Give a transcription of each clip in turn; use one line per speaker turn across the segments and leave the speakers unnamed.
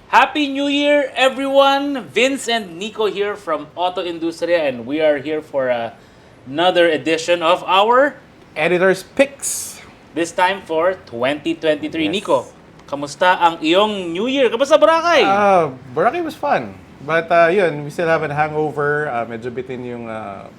Happy New Year, everyone! Vince and Nico here from AutoIndustriya, and we are here for another edition of our,
Editor's Picks.
this time for 2023.
Yes.
Nico, kamusta ang iyong New Year? Kamusta Boracay?
Boracay was fun. But yun, we still have a hangover. Medyo bitin yung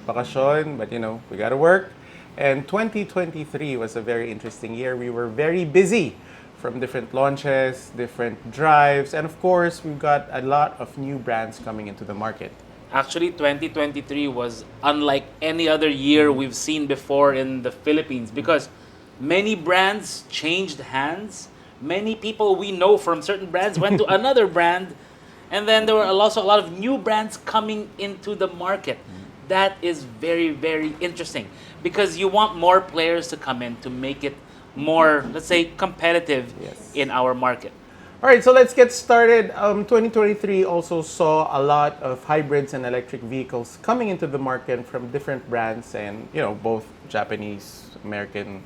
bakasyon. But we gotta work. And 2023 was a very interesting year. We were very busy from different launches, different drives. And of course, we've got a lot of new brands coming into the market.
Actually, 2023 was unlike any other year we've seen before in the Philippines because many brands changed hands. Many people we know from certain brands went to another brand. And then there were also a lot of new brands coming into the market. That is very, very interesting because you want more players to come in to make it more, let's say, competitive in our market.
All right, so let's get started. 2023 also saw a lot of hybrids and electric vehicles coming into the market from different brands and, both Japanese, American,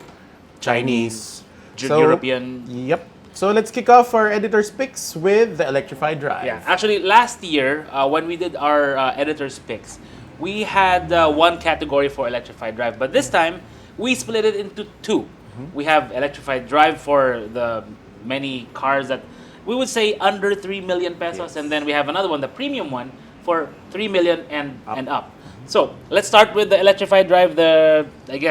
Chinese,
European.
Yep. So let's kick off our editor's picks with the Electrified Drive.
Yeah, actually, last year, when we did our editor's picks, we had one category for Electrified Drive, but this time, we split it into two. We have Electrified Drive for the many cars that we would say under 3 million pesos, and then we have another one, the premium one, for 3 million and up. So let's start with the Electrified Drive, the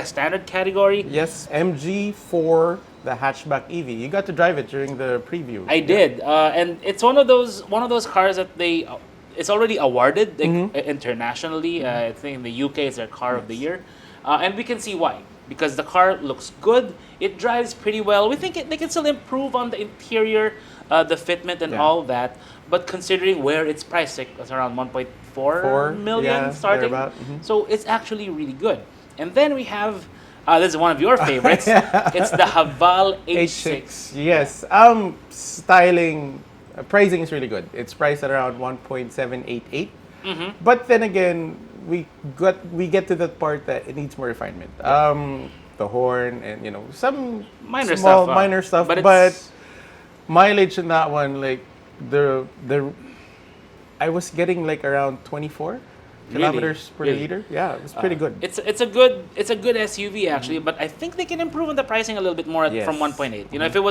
standard category.
Yes, MG4, the hatchback EV. You got to drive it during the preview.
I did, and it's one of those cars that it's already awarded internationally. I think in the UK it's their car of the year, and we can see why. Because the car looks good, it drives pretty well. We think they can still improve on the interior, the fitment and all that. But considering where it's priced, it's around 1.4 million starting. So it's actually really good. And then we have, this is one of your favorites, it's the Haval H6.
Yes, styling, pricing is really good. It's priced at around 1.788. But then again, we get to that part that it needs more refinement. The horn and some
minor
stuff. But mileage in that one, like the I was getting like around 24 kilometers per liter. Yeah, it's pretty good.
It's a good SUV actually, but I think they can improve on the pricing a little bit more from 1.8. If it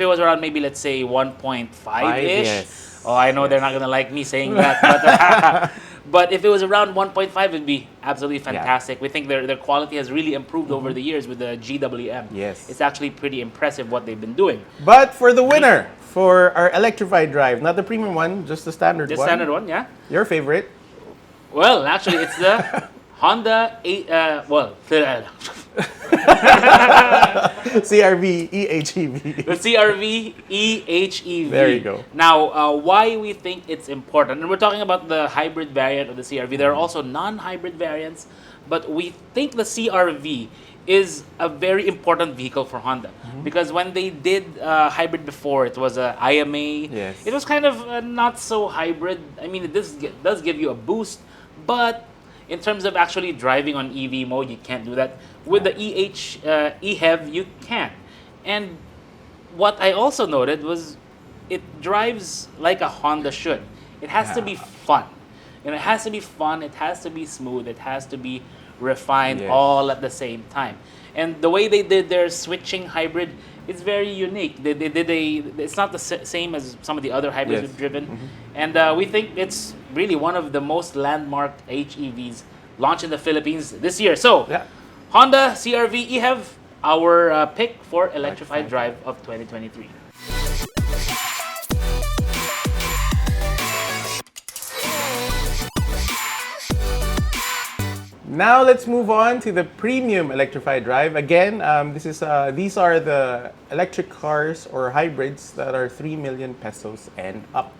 was around maybe let's say 1.5-ish. Oh, I know they're not gonna like me saying that, but but if it was around 1.5, it'd be absolutely fantastic. We think their quality has really improved over the years with the GWM.
Yes,
it's actually pretty impressive what they've been doing.
But for the winner, for our Electrified Drive, not the premium one, just the standard one.
The standard one, yeah.
Your favorite?
Well, actually, it's the Honda
CR-V EHEV.
The CR-V EHEV.
There you go.
Now, why we think it's important, and we're talking about the hybrid variant of the CR-V. There are also non-hybrid variants, but we think the CR-V is a very important vehicle for Honda because when they did hybrid before, it was a IMA.
Yes.
It was kind of not so hybrid. I mean, this does give you a boost, but in terms of actually driving on EV mode, you can't do that. With the EHEV, you can. And what I also noted was it drives like a Honda should. It has to be fun. It has to be fun. It has to be smooth. It has to be refined,
Yes.
all at the same time. And the way they did their switching hybrid is very unique. They did it's not the same as some of the other hybrids
Yes.
we've driven. And we think it's really one of the most landmark HEVs launched in the Philippines this year. So,
Yeah.
Honda CRV EHEV, our pick for Electrified
Electrified
Drive of 2023.
Now let's move on to the premium electrified drive. Again, these are the electric cars or hybrids that are 3 million pesos and up.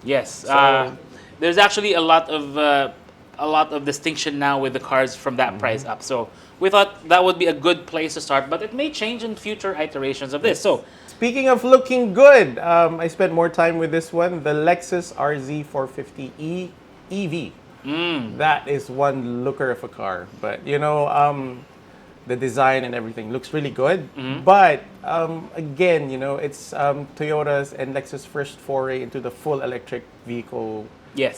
Yes,
So-
there's actually a lot of distinction now with the cars from that price up. So we thought that would be a good place to start, but it may change in future iterations of this. So
Speaking of looking good, I spent more time with this one, the Lexus RZ450e EV. That is one looker of a car, but the design and everything looks really good. But again, it's Toyota's and Lexus' first foray into the full electric vehicle.
yes,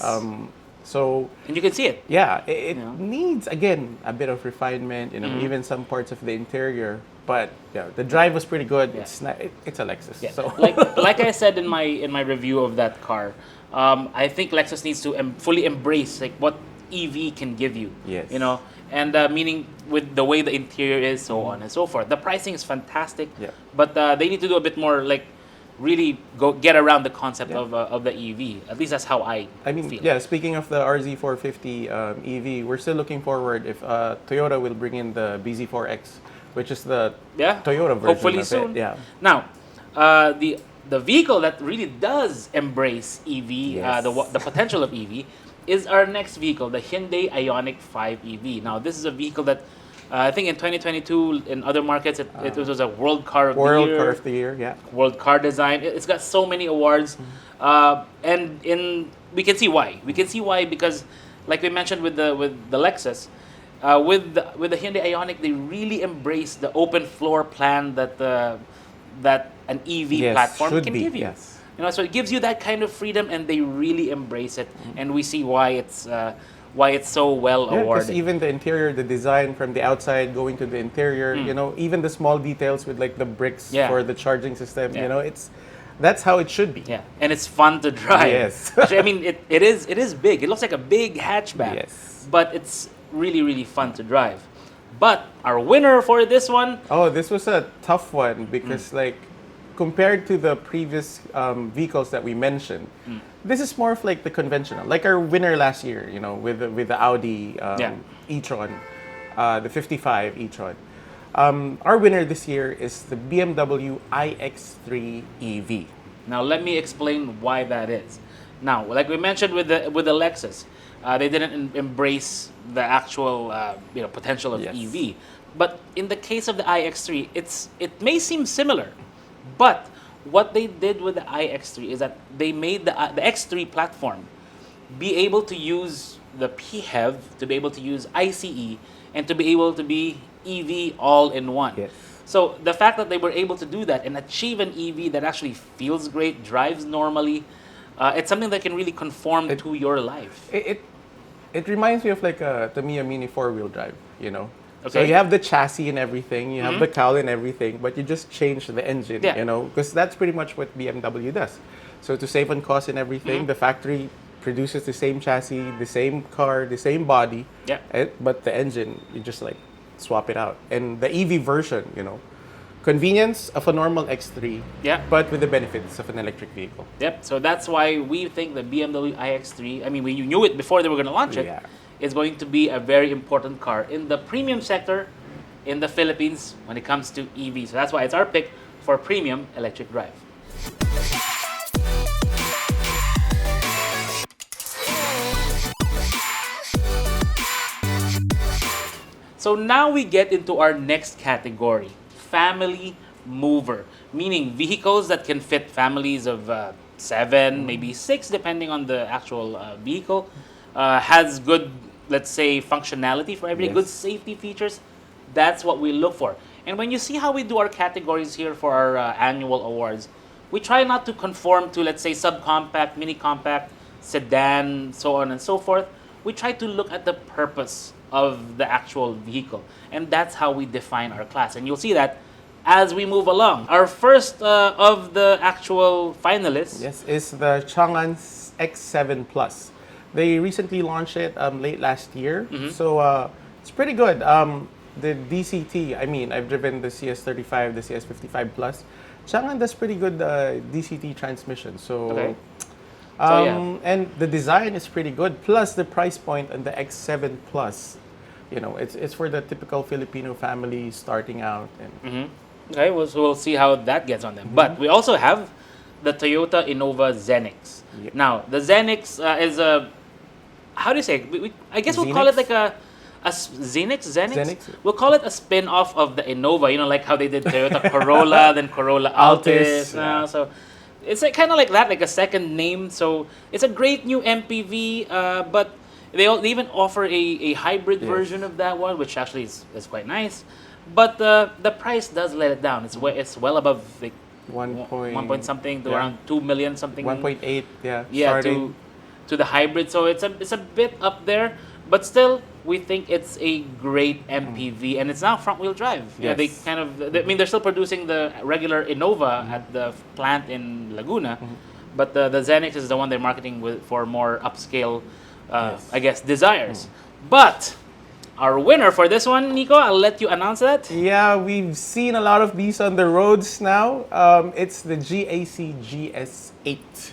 So
and you can see it.
yeah, it
Yeah.
needs again a bit of refinement. Even some parts of the interior. But yeah, the drive was pretty good.
Yeah.
It's not, it's a Lexus.
Yeah.
So
like I said in my review of that car, I think Lexus needs to fully embrace like what EV can give you.
Yes.
And meaning with the way the interior is, so on and so forth. The pricing is fantastic.
Yeah.
But they need to do a bit more like really go get around the concept
Yeah.
of the EV. At least that's how I
I mean,
feel.
yeah. Speaking of the RZ450 EV, we're still looking forward if Toyota will bring in the BZ4X, which is the
Yeah.
Toyota version.
Hopefully
of
soon.
It. Yeah.
Now, the vehicle that really does embrace EV,
Yes.
the potential of EV, is our next vehicle, the Hyundai Ioniq 5 EV. Now, this is a vehicle that I think in 2022 in other markets it was a World Car of
World
the Year,
Car of the Year. Yeah.
World Car Design. It's got so many awards, and we can see why. We can see why because, like we mentioned with the Lexus. With the Hyundai Ioniq, they really embrace the open floor plan that an EV
Yes,
platform
should
can
be,
give you.
yes.
So it gives you that kind of freedom, and they really embrace it. And we see why it's so well
Yeah, because
awarded.
even the interior, the design from the outside going to the interior, even the small details with like the bricks
Yeah.
for the charging system,
Yeah.
that's how it should be.
Yeah, and it's fun to drive.
Yes.
Actually, I mean, it is big. It looks like a big hatchback.
Yes.
But it's really, really fun to drive. But our winner for this one,
Oh, this was a tough one because like compared to the previous vehicles that we mentioned, this is more of like the conventional, like our winner last year, with the Audi
Yeah.
e-tron, the 55 e-tron. Our winner this year is the BMW iX3 EV.
now let me explain why that is. Now, like we mentioned with the Lexus, they didn't embrace the actual potential of
Yes.
EV. But in the case of the iX3, it may seem similar, but what they did with the iX3 is that they made the X3 platform be able to use the PHEV, to be able to use ICE, and to be able to be EV all in one.
Yes.
So the fact that they were able to do that and achieve an EV that actually feels great, drives normally, it's something that can really conform to your life.
It reminds me of like a Tamiya Mini 4-wheel drive, So
Okay.
you have the chassis and everything, you have the cowl and everything, but you just change the engine,
Yeah.
because that's pretty much what BMW does. So to save on cost and everything, the factory produces the same chassis, the same car, the same body,
Yeah.
but the engine, you just like swap it out. And the EV version, convenience of a normal X3,
Yeah.
but with the benefits of an electric vehicle.
Yep. So that's why we think the BMW iX3. I mean, we knew it before they were going to launch it.
Yeah.
Is going to be a very important car in the premium sector in the Philippines when it comes to EV. So that's why it's our pick for premium electric drive. So now we get into our next category, family mover, meaning vehicles that can fit families of 7, maybe 6, depending on the actual vehicle. Has good, let's say, functionality for every
Yes.
good safety features. That's what we look for. And when you see how we do our categories here for our annual awards, we try not to conform to, let's say, subcompact, mini compact, sedan, so on and so forth. We try to look at the purpose of the actual vehicle. And that's how we define our class. And you'll see that as we move along. Our first of the actual finalists.
Yes, is the Chang'an X7 Plus. They recently launched it late last year, so it's pretty good. The DCT, I mean, I've driven the CS35, the CS55 Plus. Chang'an does pretty good DCT transmission, so...
Okay.
And the design is pretty good. Plus the price point on the X7 Plus, you know, it's for the typical Filipino family starting out. And
Okay, so we'll see how that gets on them. But we also have the Toyota Innova Zenix.
Yep.
Now, the Zenix is a, how do you say it? I guess we'll call it
Zenix?
like a Zenix?
Zenix?
We'll call it a spin-off of the Innova, you know, like how they did Toyota Corolla, then Corolla Altis.
Altis, yeah.
So it's like, kind of like that, like a second name. So it's a great new MPV, but they even offer a hybrid
Yes.
version of that one, which actually is quite nice. But the price does let it down. It's well above like
One point-
1 point something to
yeah.
around 2 million something.
1.8, yeah,
Yeah,
starting.
to the hybrid. So it's a bit up there, but still we think it's a great MPV, and it's now front wheel drive. Yeah, they
Yes.
kind of. I mean, they're still producing the regular Innova at the plant in Laguna, but the Zenix is the one they're marketing with for more upscale,
Yes.
I guess, desires. But our winner for this one, Nico, I'll let you announce that.
Yeah, we've seen a lot of these on the roads now. It's the GAC GS8.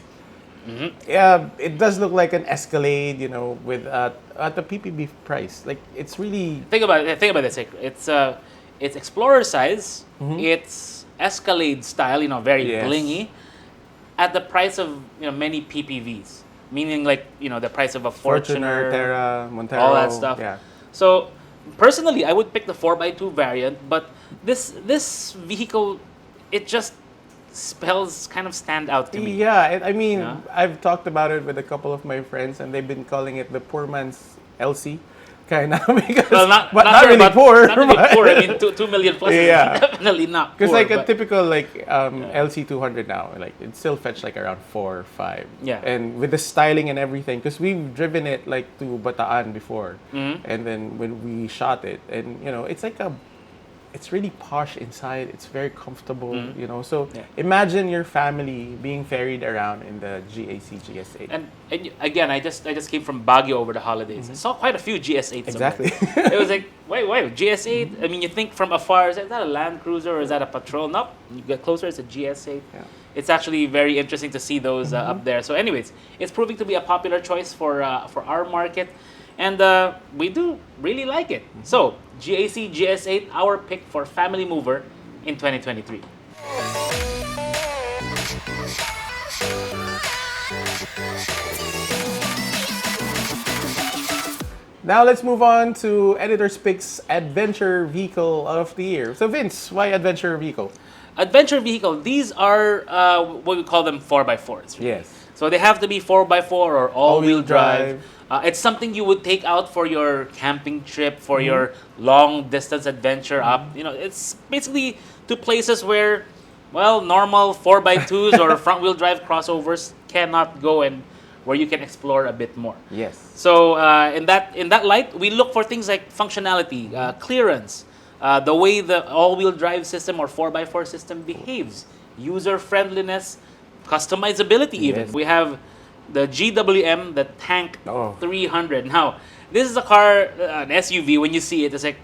Yeah, it does look like an Escalade, you know, with at the PPV price. Like, it's really...
Think about it. Think about this. It's Explorer size. It's Escalade style. You know, very
Yes.
blingy. At the price of many PPVs, meaning like the price of a Fortuner,
Terra, Montero,
all that stuff.
Yeah.
So personally, I would pick the 4x2 variant, but this vehicle, it just spells kind of stand out to me.
Yeah, I mean,
Yeah.
I've talked about it with a couple of my friends, and they've been calling it the poor man's LC, kind of, because
Well, not
really
about-
poor.
Not really poor. I mean, 2 million plus
Yeah.
is definitely not poor.
Because like a
but-
typical LC 200 now, like it still fetch like around 4 or 5.
Yeah.
And with the styling and everything, because we've driven it like to Bataan before, and then when we shot it, and it's like it's really posh inside. It's very comfortable, So
Yeah.
imagine your family being ferried around in the GAC GS8.
And again, I just came from Baguio over the holidays. I saw quite a few GS8s.
Exactly.
It was like, wait, GS8? I mean, you think from afar, is that a Land Cruiser or is that a Patrol? Nope. You get closer, it's a GS8.
Yeah.
It's actually very interesting to see those up there. So anyways, it's proving to be a popular choice for our market. And we do really like it. So, GAC GS8, our pick for family mover in 2023.
Now let's move on to Editor's Picks Adventure Vehicle of the Year. So Vince, why Adventure Vehicle?
Adventure vehicle, these are what we call them 4x4s.
Yes.
So they have to be 4x4 or all-wheel
All-wheel
drive.
drive.
It's something you would take out for your camping trip, for your long-distance adventure up. It's basically to places where, well, normal 4x2s or front-wheel drive crossovers cannot go, and where you can explore a bit more.
Yes.
So in that light, we look for things like functionality, clearance, the way the all-wheel drive system or 4x4 system behaves, user-friendliness, customizability even.
Yes.
We have the GWM, the Tank
Oh.
300. Now, this is a car, an SUV, when you see it, it's like,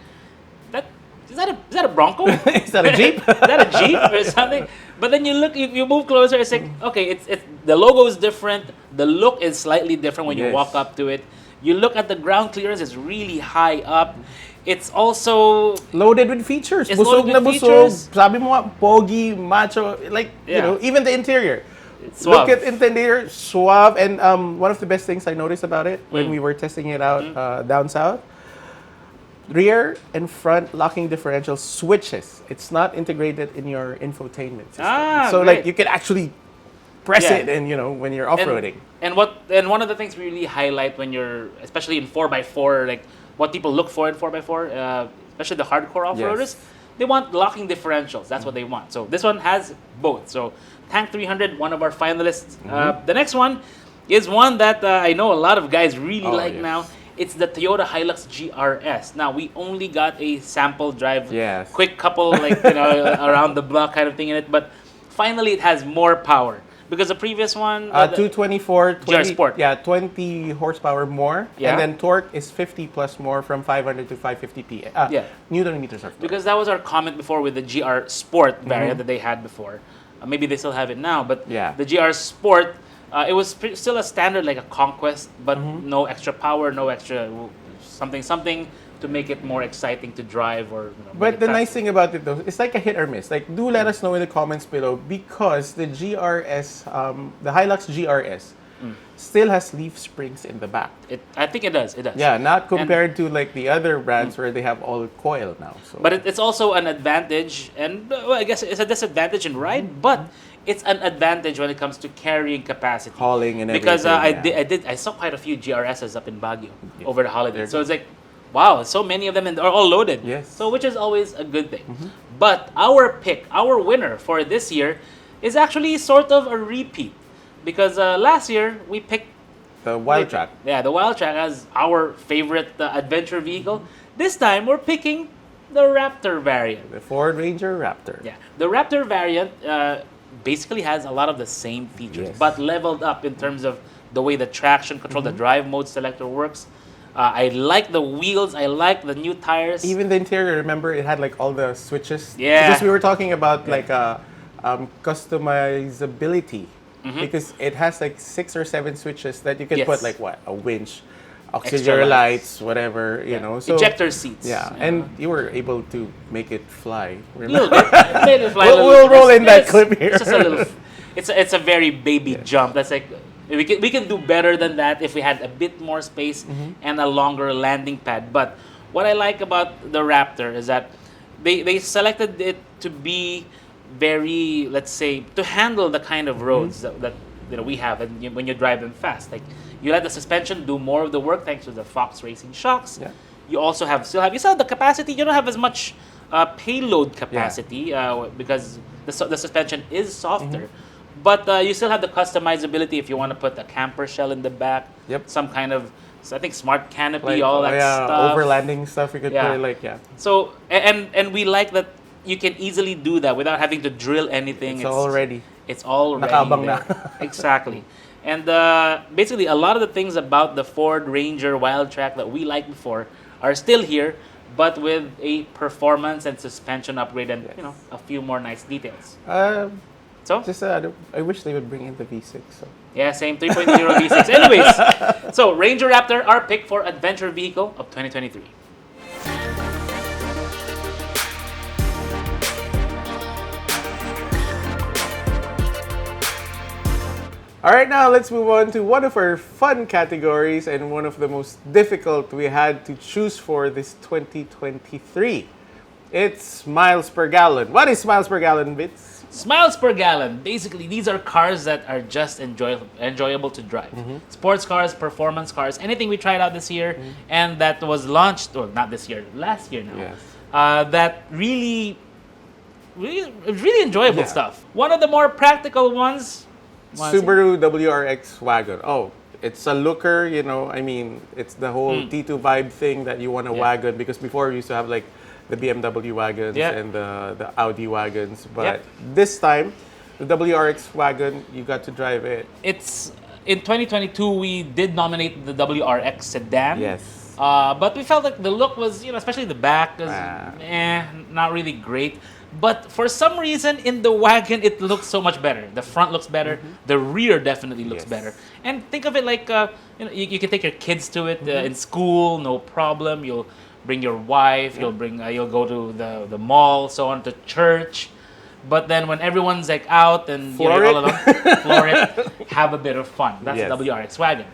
is that a Bronco?
Is that a Jeep?
Is that a Jeep or something? But then you move closer, it's like, okay, it's the logo is different, the look is slightly different when you
Yes.
walk up to it. You look at the ground clearance, it's really high up. It's also
Loaded with features.
It's
Busog
loaded
na
with
busog.
features.
Sabi mo nga, pogi, macho, like,
Yeah.
even the interior.
it's
Look
suave.
at interior, suave. And one of the best things I noticed about it when we were testing it out down south, rear and front locking differential switches. It's not integrated in your infotainment system. So
great.
like you can actually press
Yeah.
it and when you're off-roading.
And one of the things we really highlight when you're, especially in 4x4, like what people look for in 4x4, especially the hardcore off-roaders, they want locking differentials. That's what they want. So this one has both. So Tank 300, one of our finalists. The next one is one that I know a lot of guys really
Oh,
like
yes.
now. It's the Toyota Hilux GRS. Now, we only got a sample drive,
Yes.
quick couple, like, around the block kind of thing in it, but finally it has more power. Because the previous one,
224,
GR Sport.
Yeah, 20 horsepower more.
Yeah.
And then torque is 50 plus more from 500 to 550
Yeah.
Newton meters of torque.
because that was our comment before with the GR Sport variant that they had before. Maybe they still have it now, but
Yeah.
the GR Sport, it was still a standard like a Conquest, but no extra power, no extra something to make it more exciting to drive or. Make
But
it
the
faster.
nice thing about it though, it's like a hit or miss. Like, do let us know in the comments below because the GRS, the Hilux GRS, still has leaf springs in the back.
I think it does. It does.
Yeah, not compared to like the other brands where they have all coil now. So.
But it's also an advantage, and well, I guess it's a disadvantage in ride, but it's an advantage when it comes to carrying capacity.
Hauling and
Because
everything.
I saw quite a few GRSs up in Baguio over the holidays. So it's like, wow, so many of them and they're all loaded.
Yes.
So which is always a good thing. But our winner for this year, is actually sort of a repeat, because last year we picked
The Wild Track.
Yeah, the Wild Track as our favorite adventure vehicle. This time we're picking the Raptor variant.
The Ford Ranger Raptor.
Yeah, the Raptor variant basically has a lot of the same features,
Yes.
but leveled up in terms of the way the traction control, the drive mode selector works. I like the wheels. I like the new tires.
Even the interior, remember, it had like all the switches.
Yeah.
Because we were talking about like customizability. Because it has like 6 or 7 switches that you can
Yes.
put like what? A winch,
Extra
auxiliary
lights.
lights, whatever, you know. So,
Ejector seats.
yeah, and you were able to make it fly.
A little bit. Made it fly a
We'll
little-
roll in that
it's-
clip here.
It's just a little. It's a very baby jump. That's like we can do better than that if we had a bit more space and a longer landing pad. But what I like about the Raptor is that they selected it to be very, let's say, to handle the kind of roads that we have, and when you drive them fast, like you let the suspension do more of the work thanks to the Fox Racing shocks.
Yeah.
You also still have the capacity. You don't have as much payload capacity because the suspension is softer. But you still have the customizability if you want to put a camper shell in the back.
Yep.
Some kind of, I think, smart canopy,
Like,
all that stuff.
overlanding stuff, you could
Yeah.
put it like,
So and we like that you can easily do that without having to drill anything.
it's all ready.
It's all ready
Nakaabang
there.
na.
Exactly. And basically, a lot of the things about the Ford Ranger Wild Track that we liked before are still here, but with a performance and suspension upgrade and a few more nice details. So
Just I wish they would bring in the V6. So.
yeah, same 3.0 V6. Anyways, so Ranger Raptor, our pick for adventure vehicle of 2023.
All right, now let's move on to one of our fun categories and one of the most difficult we had to choose for this 2023. It's miles per gallon. What is miles per gallon, Bits?
Smiles per gallon. Basically, these are cars that are just enjoyable to drive. Sports cars, performance cars, anything we tried out this year and that was launched, well, not this year, last year now.
Yes.
That really enjoyable
Yeah.
stuff. One of the more practical ones.
Subaru WRX wagon. Oh, it's a looker, I mean, it's the whole T2 vibe thing that you want a wagon, because before we used to have like the BMW wagons and the Audi wagons, but this time the WRX wagon, you got to drive it.
It's in 2022 we did nominate the WRX sedan.
Yes.
But we felt like the look was, especially the back was not really great. But for some reason in the wagon it looks so much better. The front looks better. The rear definitely looks better. And think of it like you can take your kids to it in school, no problem. You'll bring your wife. You'll go to the mall, so on, to church. But then when everyone's like out and you're all alone, floor it, have a bit of fun. That's the WRX wagon.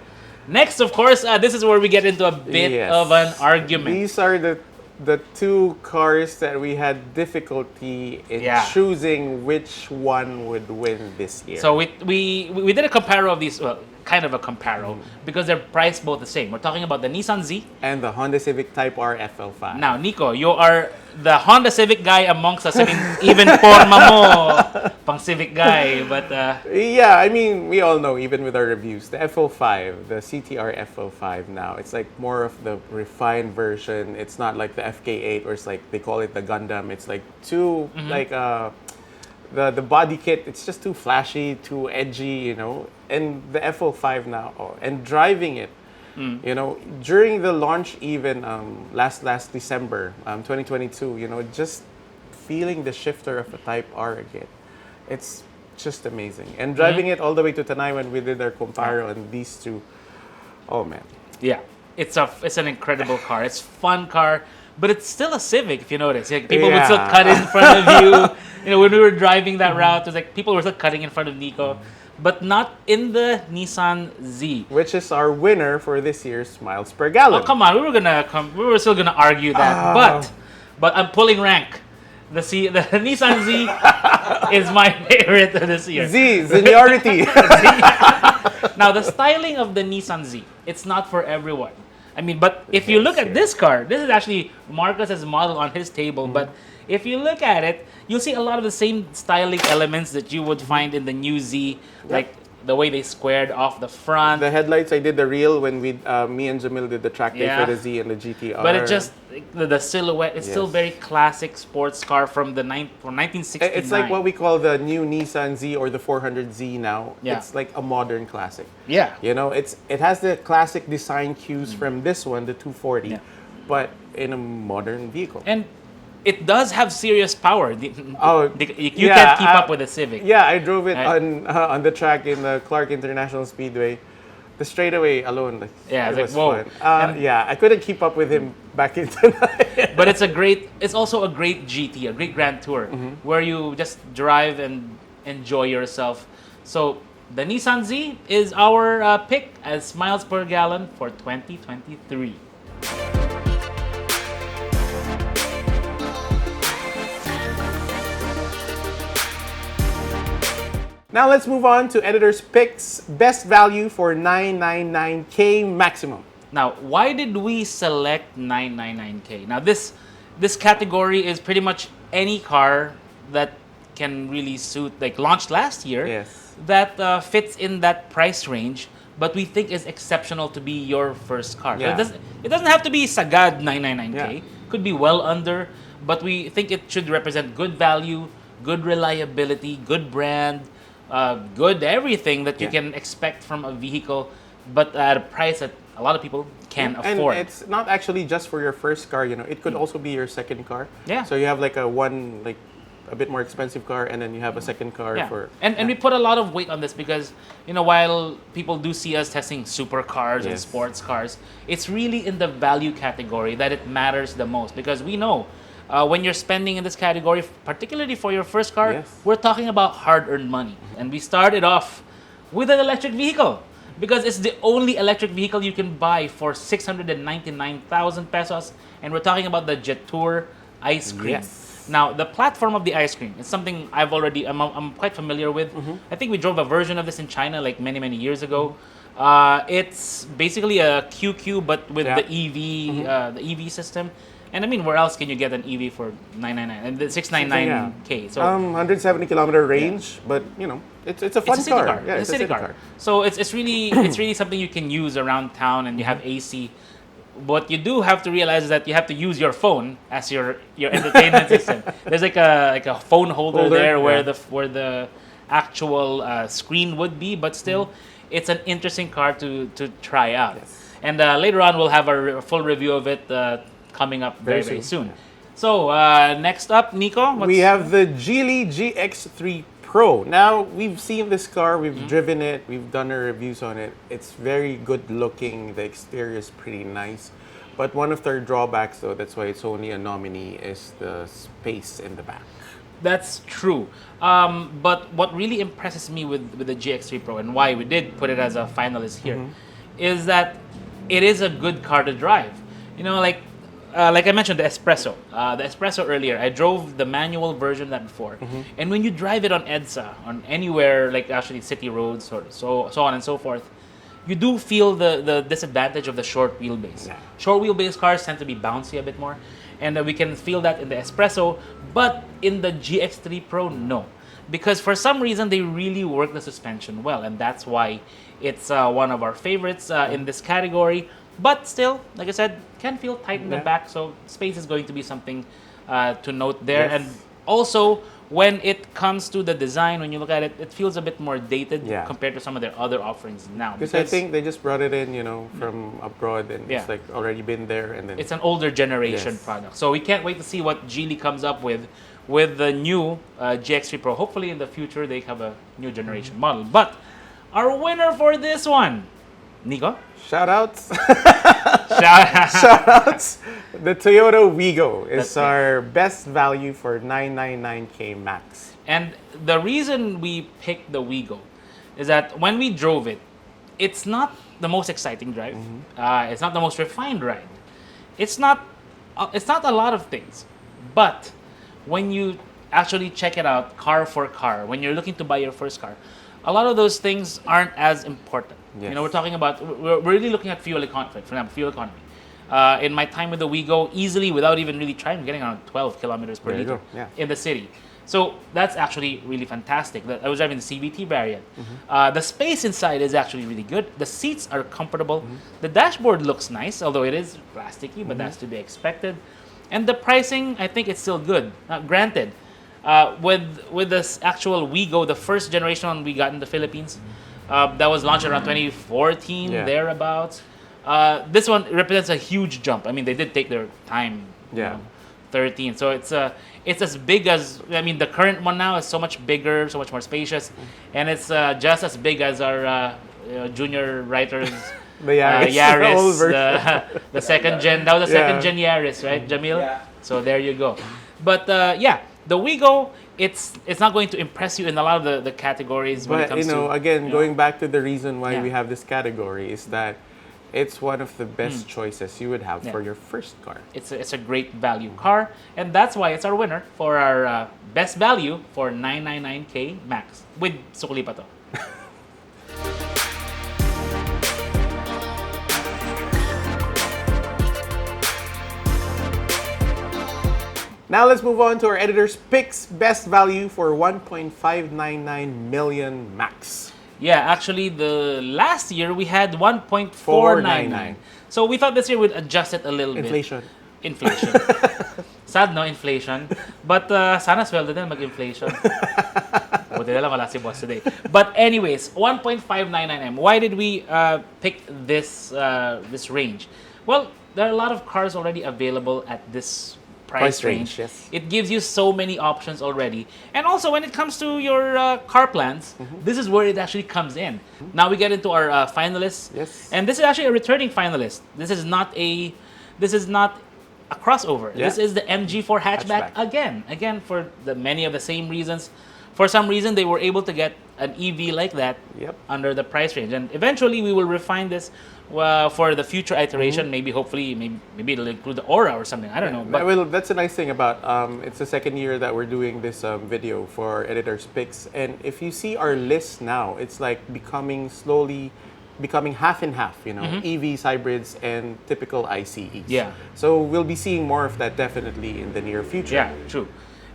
Next, of course, this is where we get into a bit of an argument.
These are the two cars that we had difficulty in choosing which one would win this year.
So we did a compare of these, kind of a comparo because they're priced both the same. We're talking about the Nissan Z.
And the Honda Civic Type R FL5.
Now, Nico, you are the Honda Civic guy amongst us. I mean, even forma mo, pang Civic guy. But
Yeah, I mean, we all know, even with our reviews, the FO5, the CTR FO5 now, it's like more of the refined version. It's not like the FK8, or it's like, they call it the Gundam. It's like too, like, the body kit, it's just too flashy, too edgy, you know. And the FO5 now, and driving it, you know, during the launch even last December, 2022, you know, just feeling the shifter of a Type R again. It's just amazing. And driving it all the way to Tanay when we did our comparo on these two, oh man.
yeah, it's an incredible car. It's a fun car, but it's still a Civic, if you notice. Like, people would still cut in front of you. You know, when we were driving that route, it was like people were still cutting in front of Nico, but not in the Nissan Z.
Which is our winner for this year's miles per gallon.
Oh, come on, we were still gonna argue that, but I'm pulling rank. The Nissan Z is my favorite this year.
Z, seniority.
Now, the styling of the Nissan Z, it's not for everyone. I mean, but if you look at this car, this is actually Marcus's model on his table, but if you look at it, you'll see a lot of the same styling elements that you would find in the new Z, like the way they squared off the front.
The headlights, I did the reel when me and Jamil did the track day
Yeah.
for the Z and the GTR.
But it just, the silhouette, it's still
Yes.
very classic sports car from 1969.
It's like what we call the new Nissan Z or the 400Z now.
Yeah.
It's like a modern classic.
Yeah.
You know, it has the classic design cues from this one, the 240,
Yeah.
but in a modern vehicle.
And it does have serious power. You
yeah,
can't keep up with the Civic.
Yeah, I drove it
Right.
on the track in the Clark International Speedway. The straightaway alone, like,
Yeah,
it
it's
was
like, whoa.
fun. Yeah, I couldn't keep up with him back in tonight.
But it's also a great GT, a great Grand Tour, where you just drive and enjoy yourself. So the Nissan Z is our pick as miles per gallon for 2023.
Now let's move on to editor's picks. Best value for 999K maximum.
Now, why did we select 999K? Now, this category is pretty much any car that can really suit, like launched last year,
Yes.
that fits in that price range, but we think is exceptional to be your first car.
Yeah.
It doesn't have to be sagad 999K.
Yeah.
Could be well under, but we think it should represent good value, good reliability, good brand, good everything that you
Yeah.
can expect from a vehicle, but at a price that a lot of people can
And
afford.
it's not actually just for your first car, you know. It could also be your second car.
Yeah.
So you have like a bit more expensive car, and then you have a second car for.
And we put a lot of weight on this because, you know, while people do see us testing supercars and
Yes.
sports cars, it's really in the value category that it matters the most, because we know when you're spending in this category, particularly for your first car,
Yes.
we're talking about hard-earned money. And we started off with an electric vehicle because it's the only electric vehicle you can buy for 699,000 pesos, and we're talking about the Jetour ice cream.
Yes.
Now, the platform of the ice cream is something I'm quite familiar with. I think we drove a version of this in China like many, many years ago. It's basically a QQ, but with
Yeah.
the EV system. And I mean, where else can you get an EV for 999 and the 699K? So
170 kilometer range, but you know, it's a fun
it's a city car.
Yeah,
it's a city car. So it's really something you can use around town, and you have AC. What you do have to realize is that you have to use your phone as your entertainment system. There's like a phone holder there where
yeah.
where the actual screen would be, but still, it's an interesting car to try out.
Yes.
And later on, we'll have a full review of it coming up very, very soon. So next up, Nico,
We have the Geely GX3 Pro. Now, we've seen this car, we've driven it, we've done our reviews on it. It's very good looking, the exterior is pretty nice. But one of their drawbacks, though, that's why it's only a nominee, is the space in the back.
That's true. But what really impresses me with the GX3 Pro, and why we did put it as a finalist here, is that it is a good car to drive. You know, like I mentioned, the Espresso. The Espresso earlier, I drove the manual version of that before. And when you drive it on EDSA, on anywhere, like actually city roads or so on and so forth, you do feel the disadvantage of the short wheelbase.
Yeah.
Short wheelbase cars tend to be bouncy a bit more, and we can feel that in the Espresso, but in the GX3 Pro, no. Because for some reason, they really work the suspension well, and that's why it's one of our favorites in this category. But still, like I said, can feel tight in the back, so space is going to be something to note there.
Yes.
And also, when it comes to the design, when you look at it, it feels a bit more dated compared to some of their other offerings now.
Because I think they just brought it in, from abroad, and it's like already been there, and then
it's an older generation product. So we can't wait to see what Geely comes up with the new GX3 Pro. Hopefully in the future they have a new generation model. But our winner for this one, Nico?
Shoutouts. Shoutouts. The Toyota Wigo is our best value for 999K max.
And the reason we picked the Wigo is that when we drove it, it's not the most exciting drive. It's not the most refined ride. It's not a lot of things. But when you actually check it out car for car, when you're looking to buy your first car, a lot of those things aren't as important.
Yes.
We're talking about, we're really looking at fuel economy, for example, fuel economy. In my time with the Wigo, easily, without even really trying, I'm getting around 12 kilometers per liter in the city. So that's actually really fantastic. I was driving the CVT variant. The space inside is actually really good. The seats are comfortable. The dashboard looks nice, although it is plasticky, but that's to be expected. And the pricing, I think it's still good. Granted, with this actual Wigo, the first generation one we got in the Philippines, that was launched around 2014, thereabouts. This one represents a huge jump. I mean, they did take their time. 13. So it's as big as, the current one now is so much bigger, so much more spacious, and it's just as big as our junior writers.
The Yaris,
Yaris, the second gen. That was the second gen Yaris, right, Jamil?
Yeah.
So there you go. But the Wigo, it's not going to impress you in a lot of the categories when it
But
comes to.
again, going back to the reason why we have this category is that it's one of the best choices you would have for your first car.
It's a great value car, and that's why it's our winner for our best value for 999K max with sukli pa to.
Now let's move on to our editor's picks. Best value for 1.599 million max.
Yeah, actually, the last year we had 1.499. So we thought this year we'd adjust it a little bit. Inflation. Sad, no? Inflation. But sana sweldo din mag-inflation. Buti na lang wala si boss today. But anyways, 1.599M. Why did we pick this range? Well, there are a lot of cars already available at this price range.
Yes.
It gives you so many options already. And also, when it comes to your car plans, this is where it actually comes in. Now we get into our finalists.
Yes.
And this is actually a returning finalist. This is not a crossover.
Yeah.
This is the MG4 hatchback again for many of the same reasons. For some reason, they were able to get an EV like that under the price range. And eventually, we will refine this for the future iteration. Maybe, hopefully, maybe it'll include the Aura or something. I don't know. But
well, that's a nice thing about it's the second year that we're doing this video for Editor's Picks. And if you see our list now, it's like slowly becoming half and half, EVs, hybrids, and typical ICEs.
Yeah.
So we'll be seeing more of that definitely in the near future.
Yeah, true.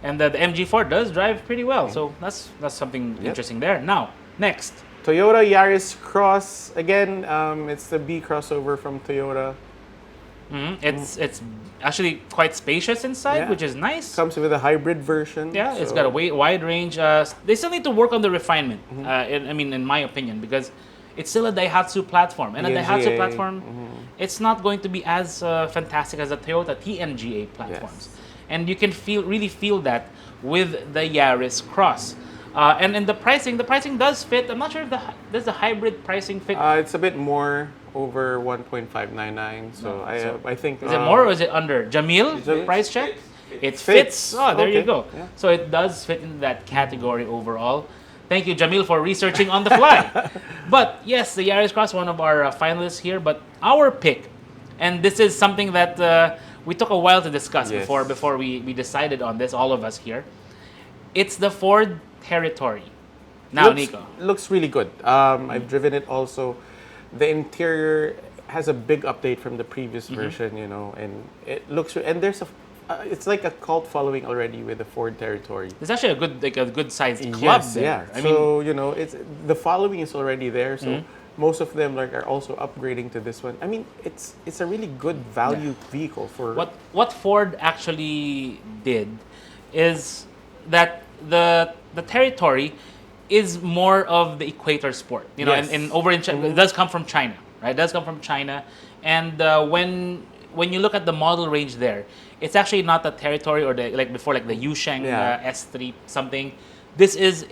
And the MG4 does drive pretty well. So that's something interesting there. Now, next.
Toyota Yaris Cross. Again, it's the B crossover from Toyota.
It's actually quite spacious inside, which is nice.
Comes with a hybrid version.
Yeah, it's got a wide range. They still need to work on the refinement, in my opinion, because it's still a Daihatsu platform. And a Daihatsu platform, it's not going to be as fantastic as the Toyota TNGA platforms.
Yes.
And you can really feel that with the Yaris Cross. And the pricing does fit. I'm not sure if does the hybrid pricing fit.
It's a bit more, over 1.599. So I think.
Is it more or is it under? Jamil, price check? It fits. Oh, there you go.
Yeah.
So it does fit in that category overall. Thank you, Jamil, for researching on the fly. But yes, the Yaris Cross, one of our finalists here. But our pick, and this is something that we took a while to discuss before we decided on this, all of us here. It's the Ford Territory. Now, Nico.
Looks really good. I've driven it also. the interior has a big update from the previous version, you know, and it looks and there's a it's like a cult following already with the Ford territory.
It's actually a good sized club
Yes,
there.
yeah.
I
So you know, it's the following is already there. So most of them like are also upgrading to this one. I mean, it's a really good value vehicle for
what Ford actually did is that the territory is more of the equator sport. You know,
Yes.
and over in China, it does come from China, right? It does come from China, and when you look at the model range there, it's actually not the territory or the like before like the Yusheng S3 something. This is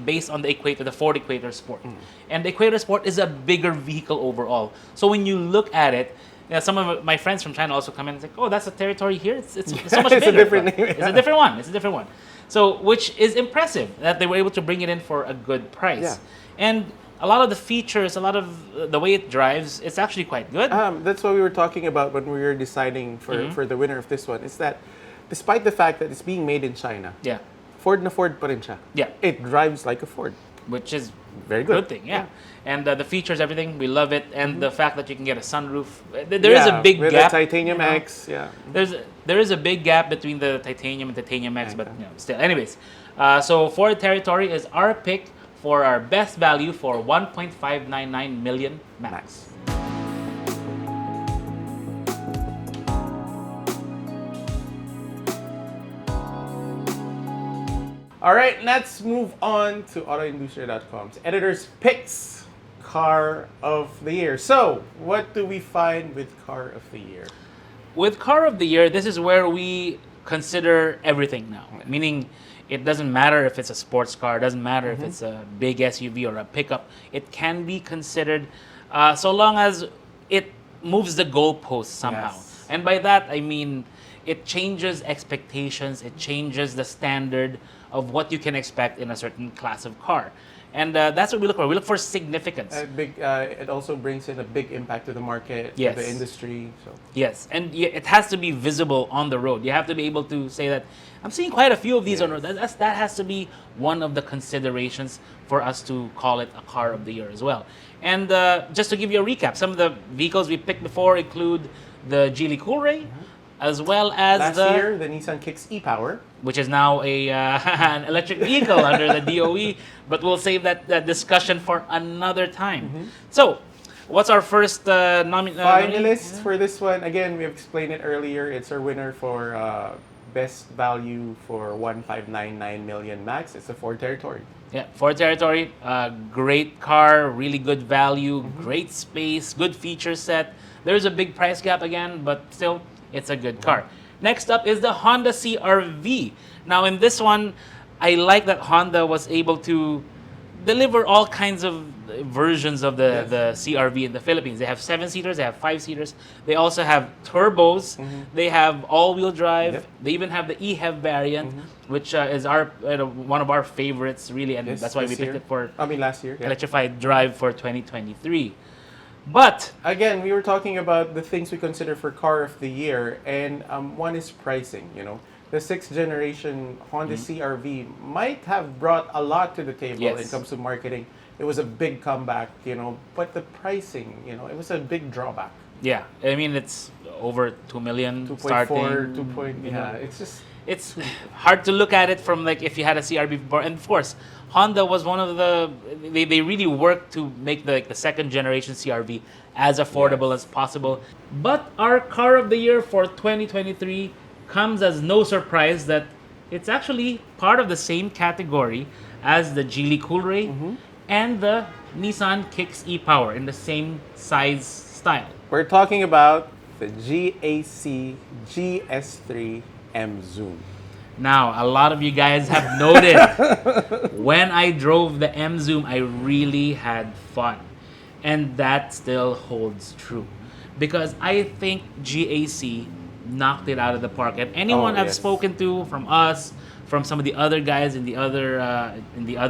based on the equator, the Ford Equator Sport, and the Equator Sport is a bigger vehicle overall. So when you look at it, some of my friends from China also come in and say, "Oh, that's a territory here. It's so much
It's
bigger.
a different name.
It's a different one. It's a different one." So which is impressive that they were able to bring it in for a good price,
Yeah.
and a lot of the features, a lot of the way it drives, it's actually quite good.
That's what we were talking about when we were deciding for the winner of this one. Is that despite the fact that it's being made in China,
Yeah,
Ford na Ford pa rin siya.
Yeah.
It drives like a Ford.
which is
Very good.
good thing, yeah. And the features, everything, we love it, and the fact that you can get a sunroof. There is a big
with
gap.
the Titanium
you know.
X, yeah.
There is a big gap between the Titanium and Titanium X, but you know, still. Anyways, so Ford Territory is our pick for our best value for 1.599 million max.
All right, let's move on to AutoIndustriya.com's editor's picks car of the year. So, what do we find with car of the year?
With car of the year, this is where we consider everything now. Meaning, it doesn't matter if it's a sports car, it doesn't matter if it's a big SUV or a pickup. It can be considered so long as it moves the goalpost somehow.
Yes.
And by that, I mean it changes expectations, it changes the standard of what you can expect in a certain class of car. And that's what we look for. We look for significance.
It also brings in a big impact to the market,
Yes.
to the industry. So,
Yes, and it has to be visible on the road. You have to be able to say that I'm seeing quite a few of these on the road. That has to be one of the considerations for us to call it a car of the year as well. And just to give you a recap, some of the vehicles we picked before include the Geely Coolray, as well as
last year, the Nissan Kicks e-Power.
which is now an electric vehicle under the DOE, but we'll save that discussion for another time. So, what's our first nominee?
Finalists for this one, again, we have explained it earlier. It's our winner for best value for 1.599 million max. It's a Ford Territory.
Yeah, Ford Territory, great car, really good value, great space, good feature set. There's a big price gap again, but still, it's a good car. Next up is the Honda CR-V. Now, in this one, I like that Honda was able to deliver all kinds of versions of the CR-V in the Philippines. They have 7-seaters, they have 5-seaters. They also have turbos. They have all-wheel drive.
Yep.
They even have the e-HEV variant, which is our one of our favorites, really, and
Yes,
that's why we
this
picked
year.
it for
Last year. Yeah.
Electrified Drive for 2023. But
Again, we were talking about the things we consider for car of the year, and one is pricing. You know, the 6th generation Honda CR-V might have brought a lot to the table
Yes.
when it comes to marketing. It was a big comeback, you know, but the pricing, you know, it was a big drawback.
yeah, I mean it's over 2 million
2.4,
starting.
2 point,
you
yeah,
know.
it's just
It's hard to look at it from like if you had a CR-V before, and of course Honda was one of the they really worked to make the 2nd generation CR-V as affordable as possible. But our car of the year for 2023 comes as no surprise that it's actually part of the same category as the Geely Coolray and the Nissan Kicks e-Power in the same size style.
we're talking about the GAC GS3 M Zoom.
Now, a lot of you guys have noted when I drove the M Zoom, I really had fun. And that still holds true. Because I think GAC knocked it out of the park. And anyone I've
yes.
spoken to from us, from some of the other guys in the other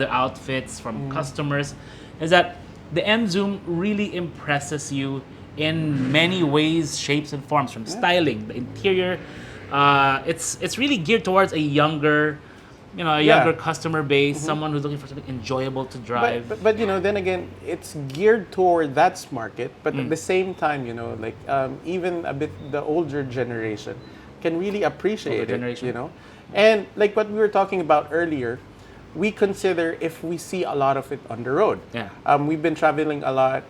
outfits, from customers, is that the M Zoom really impresses you in many ways, shapes, and forms. From styling, the interior, it's really geared towards a younger a younger customer base, someone who's looking for something enjoyable to drive.
But then again, it's geared toward that market. But at the same time, like even a bit the older generation can really appreciate it. And like what we were talking about earlier, we consider if we see a lot of it on the road.
Yeah.
We've been traveling a lot.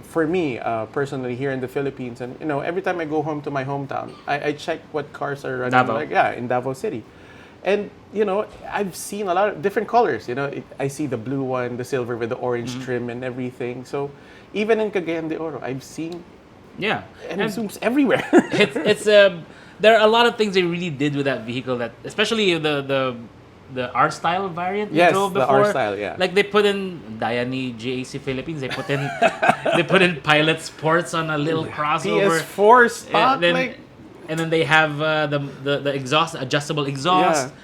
For me, personally, here in the Philippines, and every time I go home to my hometown, I check what cars are running.
Davao.
In Davao City. And I've seen a lot of different colors. I see the blue one, the silver with the orange trim and everything. So even in Cagayan de Oro, I've seen and zooms everywhere.
it's there are a lot of things they really did with that vehicle, that especially the R style variant we drove before.
The R style, yeah.
Like they put in Diani GAC Philippines, they put in Pilot Sports on a little crossover.
PS4 stock,
and then they have the exhaust, adjustable exhaust.
Yeah.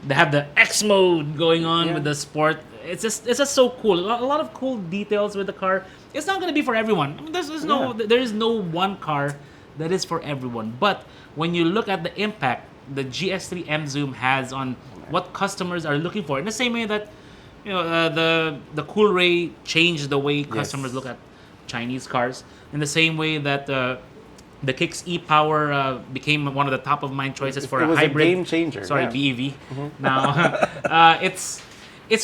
They have the X mode going on with the Sport. It's just so cool. A lot of cool details with the car. It's not going to be for everyone. I mean, there is no one car that is for everyone. But when you look at the impact the GS3 M Zoom has on what customers are looking for, in the same way that the Cool Ray changed the way customers look at Chinese cars, in the same way that the Kicks e-Power became one of the top of mind choices for a hybrid.
A game changer.
Sorry, BEV. Now it's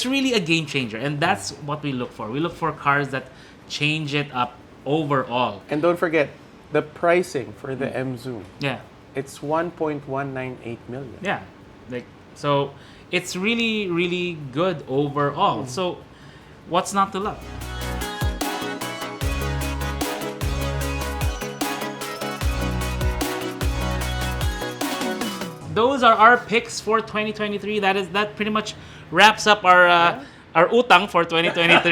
really a game changer, and that's what we look for. We look for cars that change it up overall.
And don't forget the pricing for the M Zoom.
Yeah,
it's 1.198 million.
Yeah, so it's really, really good overall. So what's not to love? Those are our picks for 2023. That pretty much wraps up our utang for 2023.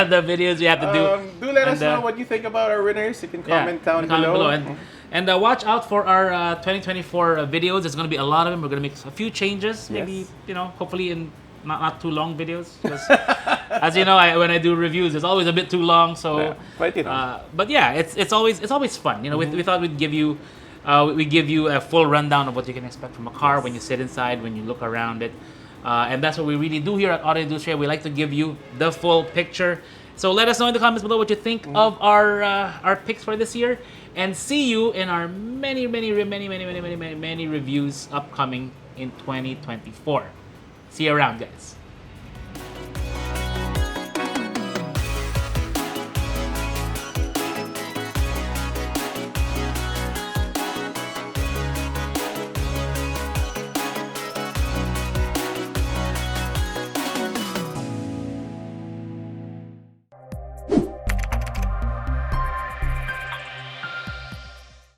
The videos we have to do.
Do let us know what you think about our winners. You can comment down below.
And watch out for our 2024 videos. There's going to be a lot of them. We're going to make a few changes. Maybe, hopefully in not too long videos. As you know, when I do reviews, it's always a bit too long. So, but yeah, it's always fun. We thought we'd give you a full rundown of what you can expect from a car when you sit inside, when you look around it. And that's what we really do here at Auto Industria. We like to give you the full picture. So let us know in the comments below what you think of our picks for this year. And see you in our many reviews upcoming in 2024. See you around, guys.